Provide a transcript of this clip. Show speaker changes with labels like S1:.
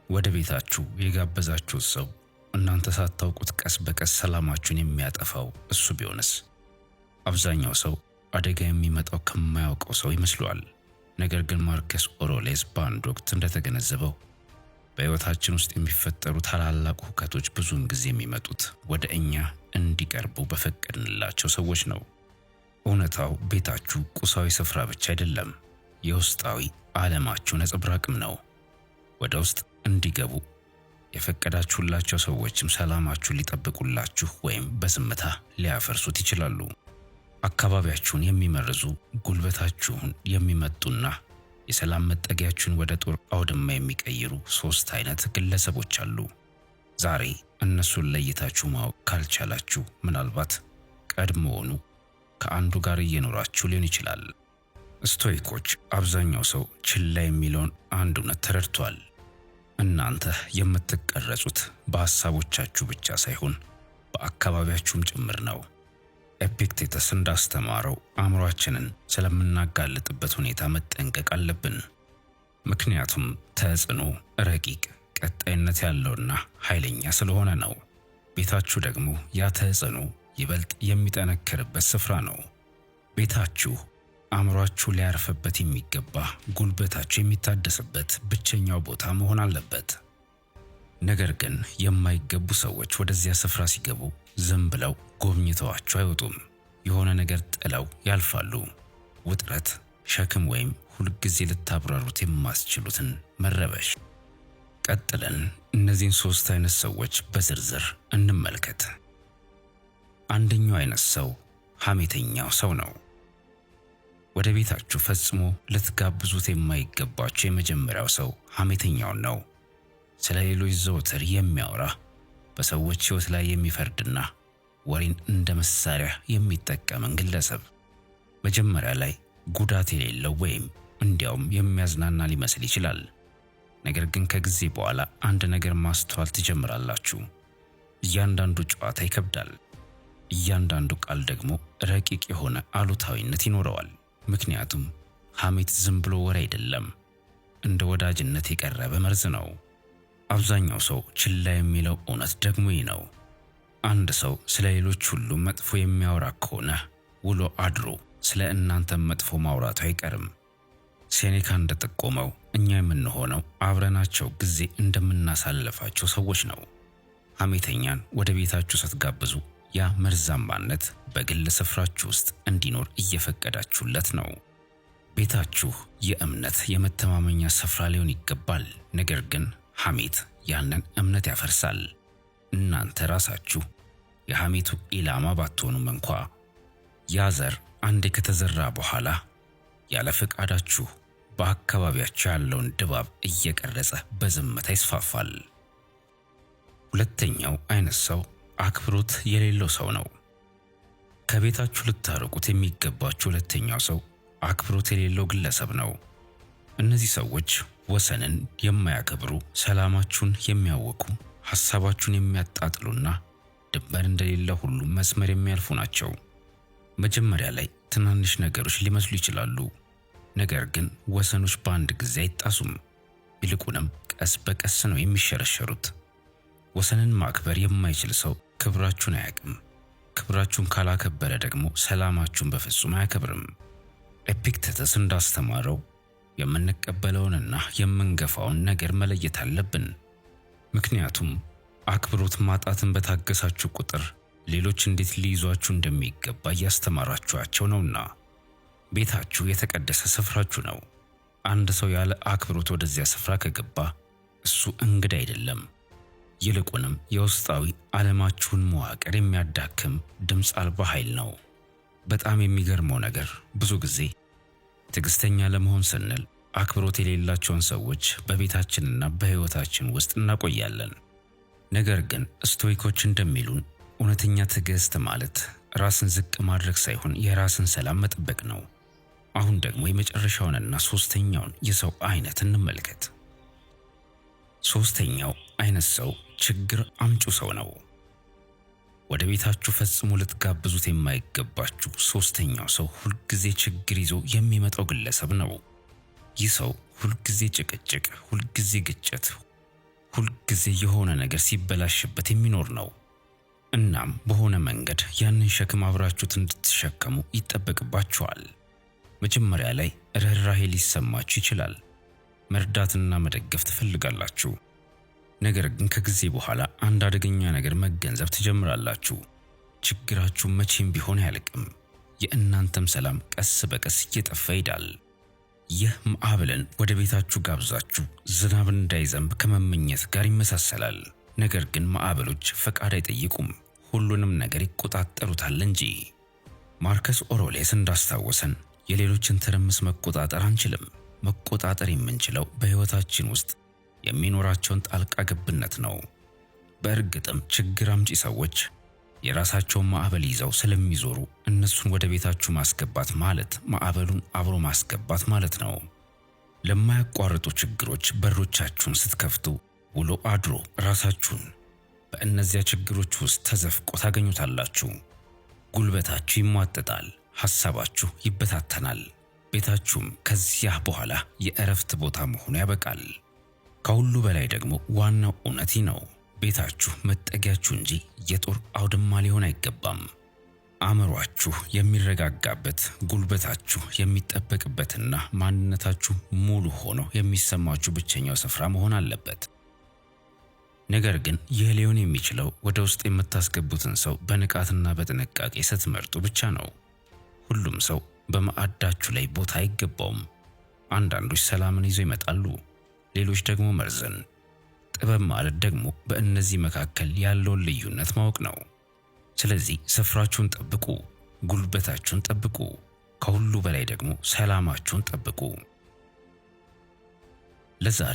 S1: ወደ ቤታችሁ የጋበዛችሁት ሰው እናንተ ሳታውቁት ቀስ በቀስ ሰላማችሁን የሚያጠፋው እሱ ቢሆንስ? አብዛኛው ሰው አደጋ የሚመጣው ከማያውቀው ሰው ይመስለዋል። ነገር ግን ማርከስ ኦሮሌስ በአንድ ወቅት እንደተገነዘበው በሕይወታችን ውስጥ የሚፈጠሩ ታላላቅ ሁከቶች ብዙውን ጊዜ የሚመጡት ወደ እኛ እንዲቀርቡ በፈቀድንላቸው ሰዎች ነው። እውነታው ቤታችሁ ቁሳዊ ስፍራ ብቻ አይደለም፣ የውስጣዊ ዓለማችሁ ነጸብራቅም ነው። ወደ ውስጥ እንዲገቡ የፈቀዳችሁላቸው ሰዎችም ሰላማችሁን ሊጠብቁላችሁ ወይም በዝምታ ሊያፈርሱት ይችላሉ። አካባቢያችሁን የሚመርዙ፣ ጉልበታችሁን የሚመጡና የሰላም መጠጊያችሁን ወደ ጦር አውድማ የሚቀይሩ ሶስት አይነት ግለሰቦች አሉ። ዛሬ እነሱን ለይታችሁ ማወቅ ካልቻላችሁ ምናልባት ቀድሞውኑ ከአንዱ ጋር እየኖራችሁ ሊሆን ይችላል። ስቶይኮች አብዛኛው ሰው ችላ የሚለውን አንድ እውነት ተረድቷል። እናንተ የምትቀረጹት በሐሳቦቻችሁ ብቻ ሳይሆን በአካባቢያችሁም ጭምር ነው። ኤፒክቴተስ እንዳስተማረው አእምሯችንን ስለምናጋልጥበት ሁኔታ መጠንቀቅ አለብን። ምክንያቱም ተጽዕኖ ረቂቅ፣ ቀጣይነት ያለውና ኃይለኛ ስለሆነ ነው። ቤታችሁ ደግሞ ያ ተጽዕኖ ይበልጥ የሚጠነክርበት ስፍራ ነው። ቤታችሁ አእምሯችሁ ሊያርፍበት የሚገባ፣ ጉልበታችሁ የሚታደስበት ብቸኛው ቦታ መሆን አለበት። ነገር ግን የማይገቡ ሰዎች ወደዚያ ስፍራ ሲገቡ ዝም ብለው ጎብኝተዋችሁ አይወጡም። የሆነ ነገር ጥለው ያልፋሉ። ውጥረት፣ ሸክም ወይም ሁልጊዜ ልታብራሩት የማስችሉትን መረበሽ። ቀጥለን እነዚህን ሶስት አይነት ሰዎች በዝርዝር እንመልከት። አንደኛው አይነት ሰው ሐሜተኛው ሰው ነው። ወደ ቤታችሁ ፈጽሞ ልትጋብዙት የማይገባችሁ የመጀመሪያው ሰው ሐሜተኛውን ነው። ስለ ሌሎች ዘወትር የሚያወራ፣ በሰዎች ሕይወት ላይ የሚፈርድና ወሬን እንደ መሳሪያ የሚጠቀምን ግለሰብ። መጀመሪያ ላይ ጉዳት የሌለው ወይም እንዲያውም የሚያዝናና ሊመስል ይችላል። ነገር ግን ከጊዜ በኋላ አንድ ነገር ማስተዋል ትጀምራላችሁ። እያንዳንዱ ጨዋታ ይከብዳል። እያንዳንዱ ቃል ደግሞ ረቂቅ የሆነ አሉታዊነት ይኖረዋል። ምክንያቱም ሐሜት ዝም ብሎ ወሬ አይደለም፣ እንደ ወዳጅነት የቀረበ መርዝ ነው። አብዛኛው ሰው ችላ የሚለው እውነት ደግሞ ይህ ነው። አንድ ሰው ስለ ሌሎች ሁሉ መጥፎ የሚያወራ ከሆነ ውሎ አድሮ ስለ እናንተ መጥፎ ማውራቱ አይቀርም። ሴኔካ እንደጠቆመው እኛ የምንሆነው አብረናቸው ጊዜ እንደምናሳልፋቸው ሰዎች ነው። ሐሜተኛን ወደ ቤታችሁ ስትጋብዙ ያ መርዛማነት በግል ስፍራችሁ ውስጥ እንዲኖር እየፈቀዳችሁለት ነው። ቤታችሁ የእምነት የመተማመኛ ስፍራ ሊሆን ይገባል። ነገር ግን ሐሜት ያንን እምነት ያፈርሳል። እናንተ ራሳችሁ የሐሜቱ ኢላማ ባትሆኑም እንኳ ያ ዘር አንዴ ከተዘራ በኋላ ያለ ፈቃዳችሁ በአካባቢያችሁ ያለውን ድባብ እየቀረጸ በዝምታ ይስፋፋል። ሁለተኛው አይነት ሰው አክብሮት የሌለው ሰው ነው። ከቤታችሁ ልታርቁት የሚገባችሁ ሁለተኛው ሰው አክብሮት የሌለው ግለሰብ ነው። እነዚህ ሰዎች ወሰንን የማያከብሩ፣ ሰላማችሁን የሚያወቁ፣ ሐሳባችሁን የሚያጣጥሉና ድንበር እንደሌለ ሁሉ መስመር የሚያልፉ ናቸው። መጀመሪያ ላይ ትናንሽ ነገሮች ሊመስሉ ይችላሉ። ነገር ግን ወሰኖች በአንድ ጊዜ አይጣሱም። ይልቁንም ቀስ በቀስ ነው የሚሸረሸሩት። ወሰንን ማክበር የማይችል ሰው ክብራችሁን አያውቅም። ክብራችሁን ካላከበረ ደግሞ ሰላማችሁን በፍጹም አያከብርም። ኤፒክቴተስ እንዳስተማረው የምንቀበለውንና የምንገፋውን ነገር መለየት አለብን። ምክንያቱም አክብሮት ማጣትን በታገሳችሁ ቁጥር ሌሎች እንዴት ሊይዟችሁ እንደሚገባ እያስተማራችኋቸው ነውና። ቤታችሁ የተቀደሰ ስፍራችሁ ነው። አንድ ሰው ያለ አክብሮት ወደዚያ ስፍራ ከገባ እሱ እንግዳ አይደለም። ይልቁንም የውስጣዊ ዓለማችሁን መዋቅር የሚያዳክም ድምፅ አልባ ኃይል ነው። በጣም የሚገርመው ነገር ብዙ ጊዜ ትዕግስተኛ ለመሆን ስንል አክብሮት የሌላቸውን ሰዎች በቤታችንና በሕይወታችን ውስጥ እናቆያለን። ነገር ግን ስቶይኮች እንደሚሉን እውነተኛ ትዕግስት ማለት ራስን ዝቅ ማድረግ ሳይሆን የራስን ሰላም መጠበቅ ነው። አሁን ደግሞ የመጨረሻውንና ሶስተኛውን የሰው አይነት እንመልከት። ሶስተኛው አይነት ሰው ችግር አምጩ ሰው ነው። ወደ ቤታችሁ ፈጽሞ ልትጋብዙት የማይገባችሁ ሶስተኛው ሰው ሁልጊዜ ችግር ይዞ የሚመጣው ግለሰብ ነው። ይህ ሰው ሁልጊዜ ጭቅጭቅ፣ ሁልጊዜ ግጭት፣ ሁልጊዜ የሆነ ነገር ሲበላሽበት የሚኖር ነው። እናም በሆነ መንገድ ያንን ሸክም አብራችሁት እንድትሸከሙ ይጠበቅባችኋል። መጀመሪያ ላይ ርህራሄ ሊሰማችሁ ይችላል። መርዳትና መደገፍ ትፈልጋላችሁ። ነገር ግን ከጊዜ በኋላ አንድ አደገኛ ነገር መገንዘብ ትጀምራላችሁ። ችግራችሁ መቼም ቢሆን አያልቅም። የእናንተም ሰላም ቀስ በቀስ እየጠፋ ይሄዳል። ይህ ማዕበልን ወደ ቤታችሁ ጋብዛችሁ ዝናብ እንዳይዘንብ ከመመኘት ጋር ይመሳሰላል። ነገር ግን ማዕበሎች ፈቃድ አይጠይቁም፣ ሁሉንም ነገር ይቆጣጠሩታል እንጂ። ማርከስ ኦሮሌስ እንዳስታወሰን የሌሎችን ትርምስ መቆጣጠር አንችልም። መቆጣጠር የምንችለው በሕይወታችን ውስጥ የሚኖራቸውን ጣልቃ ገብነት ነው። በእርግጥም ችግር አምጪ ሰዎች የራሳቸውን ማዕበል ይዘው ስለሚዞሩ እነሱን ወደ ቤታችሁ ማስገባት ማለት ማዕበሉን አብሮ ማስገባት ማለት ነው። ለማያቋርጡ ችግሮች በሮቻችሁን ስትከፍቱ ውሎ አድሮ ራሳችሁን በእነዚያ ችግሮች ውስጥ ተዘፍቆ ታገኙታላችሁ። ጉልበታችሁ ይሟጠጣል፣ ሐሳባችሁ ይበታተናል። ቤታችሁም ከዚያ በኋላ የእረፍት ቦታ መሆኑ ያበቃል። ከሁሉ በላይ ደግሞ ዋናው እውነት ነው። ቤታችሁ መጠጊያችሁ እንጂ የጦር አውድማ ሊሆን አይገባም። አእምሯችሁ የሚረጋጋበት፣ ጉልበታችሁ የሚጠበቅበትና ማንነታችሁ ሙሉ ሆኖ የሚሰማችሁ ብቸኛው ስፍራ መሆን አለበት። ነገር ግን ይህ ሊሆን የሚችለው ወደ ውስጥ የምታስገቡትን ሰው በንቃትና በጥንቃቄ ስትመርጡ ብቻ ነው። ሁሉም ሰው በማዕዳችሁ ላይ ቦታ አይገባውም። አንዳንዶች ሰላምን ይዘው ይመጣሉ፣ ሌሎች ደግሞ መርዝን። ጥበብ ማለት ደግሞ በእነዚህ መካከል ያለውን ልዩነት ማወቅ ነው። ስለዚህ ስፍራችሁን ጠብቁ፣ ጉልበታችሁን ጠብቁ፣ ከሁሉ በላይ ደግሞ ሰላማችሁን ጠብቁ። ለዛሬ